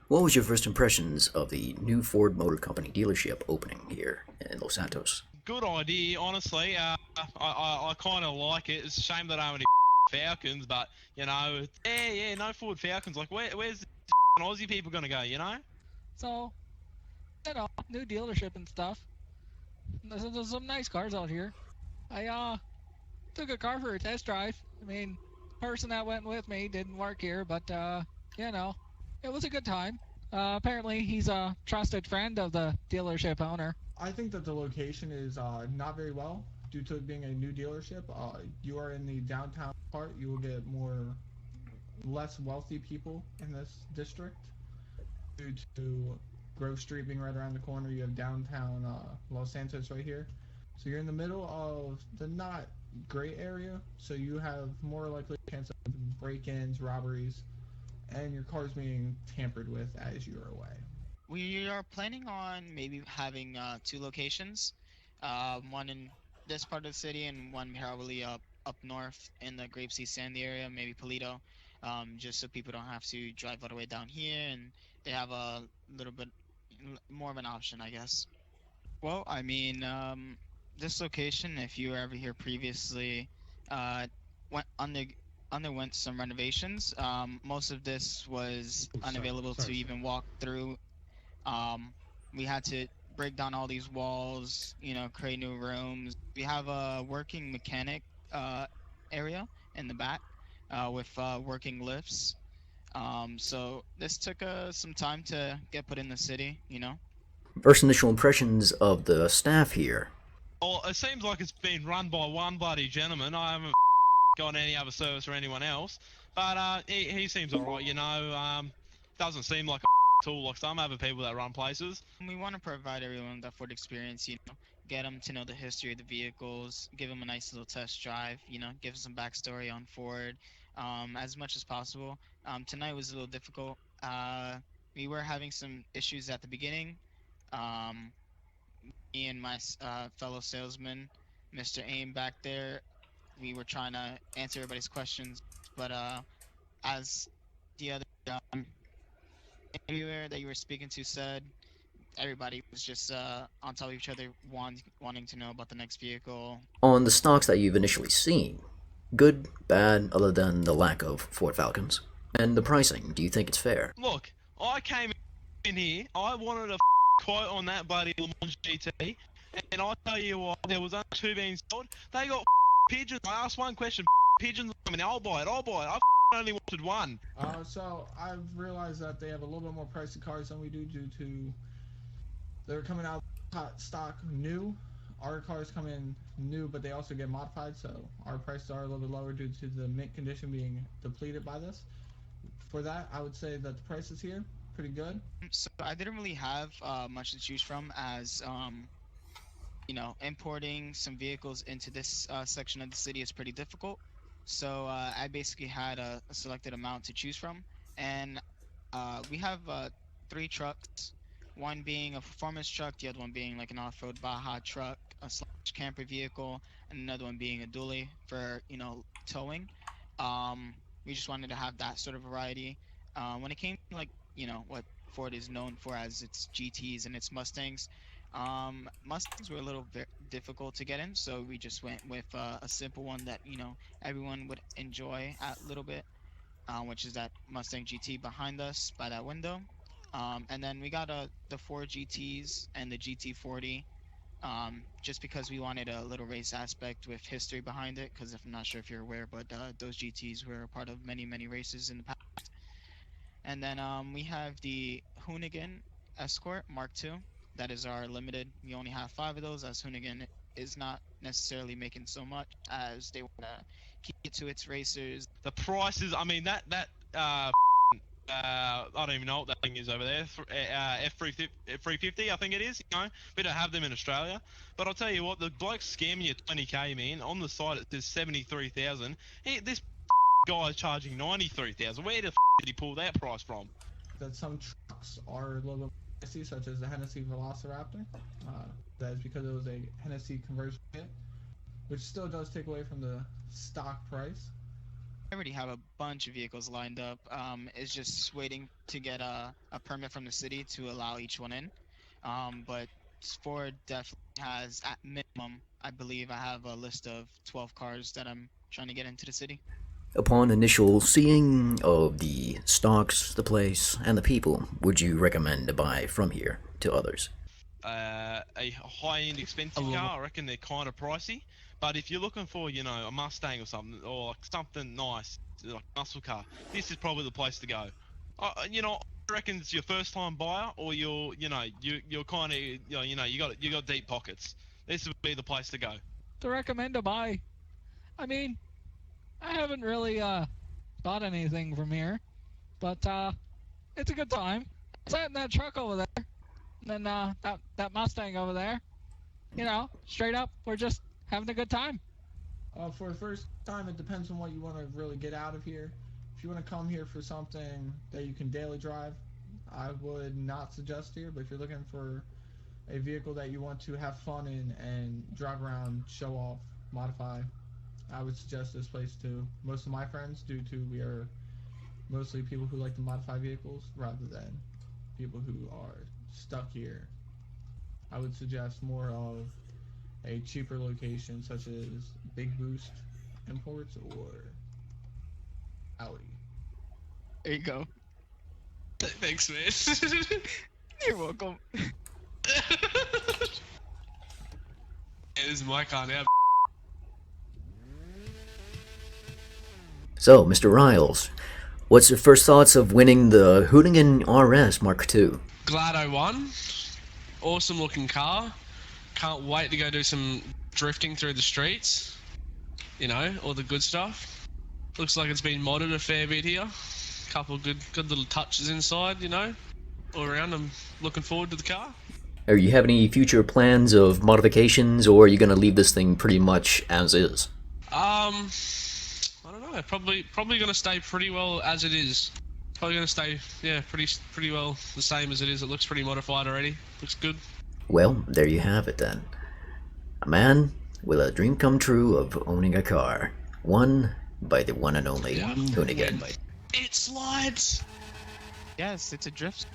What was your first impressions of the new Ford Motor Company dealership opening here in Los Santos? Good idea, honestly. I kind of like it. It's a shame that I don't have any Falcons, but yeah, no Ford Falcons. Like, where's the Aussie people gonna go? So, new dealership and stuff. There's some nice cars out here. I took a car for a test drive. I mean, the person that went with me didn't work here, but you know, it was a good time. Apparently, he's a trusted friend of the dealership owner. I think that the location is not very well due to it being a new dealership. You are in the downtown part. You will get less wealthy people in this district due to Grove Street being right around the corner. You have downtown Los Santos right here. So you're in the middle of the not great area. So you have more likely chance of break-ins, robberies, and your car's being tampered with as you're away. We are planning on maybe having two locations, one in this part of the city and one probably up north in the Grapeseed Sandy area, maybe Polito, just so people don't have to drive all the way down here and they have a little bit more of an option, I guess. Well, I mean, this location, if you were ever here previously, uh, went underwent some renovations. Most of this was Oh, unavailable to even walk through. um, we had to break down all these walls, create new rooms. We have a working mechanic area in the back with working lifts. So this took some time to get put in the city. First initial impressions of the staff here. Well, it seems like it's been run by one bloody gentleman. I haven't got any other service or anyone else, but he seems alright. Doesn't seem like a tool like some other people that run places. We want to provide everyone that Ford experience, get them to know the history of the vehicles, give them a nice little test drive, give them some backstory on Ford, as much as possible. Tonight was a little difficult. We were having some issues at the beginning. Um, Me and my fellow salesman, Mr. Aim back there, we were trying to answer everybody's questions, but as the other interviewer that you were speaking to said, everybody was just on top of each other, wanting to know about the next vehicle. On the stocks that you've initially seen, good, bad, other than the lack of Ford Falcons? And the pricing, do you think it's fair? Look, I came in here, I wanted a quote on that bloody Le Mans GT, and I tell you what, there was only two being sold. They got pigeons. I asked one question, pigeons. I mean, I'll buy it. I only wanted one. So I've realized that they have a little bit more pricey cars than we do due to they're coming out hot stock new. Our cars come in new, but they also get modified, so our prices are a little bit lower due to the mint condition being depleted by this. For that, I would say that the prices here pretty good. So I didn't really have much to choose from, as importing some vehicles into this section of the city is pretty difficult. So I basically had a selected amount to choose from, and we have three trucks. One being a performance truck, the other one being like an off-road Baja truck, a slash camper vehicle, and another one being a dually for towing. We just wanted to have that sort of variety. When it came to what Ford is known for as its GTs and its Mustangs, Mustangs were a little difficult to get in, so we just went with a simple one that everyone would enjoy a little bit, which is that Mustang GT behind us by that window. And then we got the four GTs and the GT40, just because we wanted a little race aspect with history behind it. Because I'm not sure if you're aware, but those GTs were a part of many races in the past. And then we have the Hoonigan Escort Mark II. That is our limited. We only have 5 of those, as Hoonigan is not necessarily making so much, as they want to keep it to its racers. The prices, I mean, I don't even know what that thing is over there. F350, I think it is. We don't have them in Australia. But I'll tell you what, the bloke's scamming you 20k, man. On the site it says 73,000. This guy's charging 93,000. Where the did he pull that price from? That some trucks are a little bit pricey, such as the Hennessy Velociraptor. That is because it was a Hennessy conversion kit, which still does take away from the stock price. I already have a bunch of vehicles lined up. It's just waiting to get a permit from the city to allow each one in. But Ford definitely has, at minimum, I believe I have a list of 12 cars that I'm trying to get into the city. Upon initial seeing of the stocks, the place, and the people, would you recommend to buy from here to others? A high-end expensive car, I reckon they're kind of pricey. But if you're looking for, a Mustang or something, or like something nice, like a muscle car, this is probably the place to go. I reckon it's your first-time buyer, or you're kind of, you got deep pockets. This would be the place to go. To recommend to buy. I mean, I haven't really bought anything from here, but it's a good time. Sat in that truck over there, and then that Mustang over there. Straight up, we're just having a good time. For the first time, it depends on what you want to really get out of here. If you want to come here for something that you can daily drive, I would not suggest here. But if you're looking for a vehicle that you want to have fun in and drive around, show off, modify, I would suggest this place too. Most of my friends, due to we are mostly people who like to modify vehicles rather than people who are stuck here, I would suggest more of a cheaper location such as Big Boost Imports or Audi. There you go. Thanks, man. You're welcome. This is my car now. So, Mr. Riles, what's your first thoughts of winning the Hoonigan RS Mark II? Glad I won. Awesome looking car. Can't wait to go do some drifting through the streets. All the good stuff. Looks like it's been modded a fair bit here. Couple good little touches inside, all around. I'm looking forward to the car. Are you have any future plans of modifications, or are you going to leave this thing pretty much as is? I don't know. Probably gonna stay pretty well as it is. Probably gonna stay, pretty well the same as it is. It looks pretty modified already. Looks good. Well, there you have it then. A man with a dream come true of owning a car. Won by the one and only Yeah. Hoonigan. It slides. Yes, it's a drift.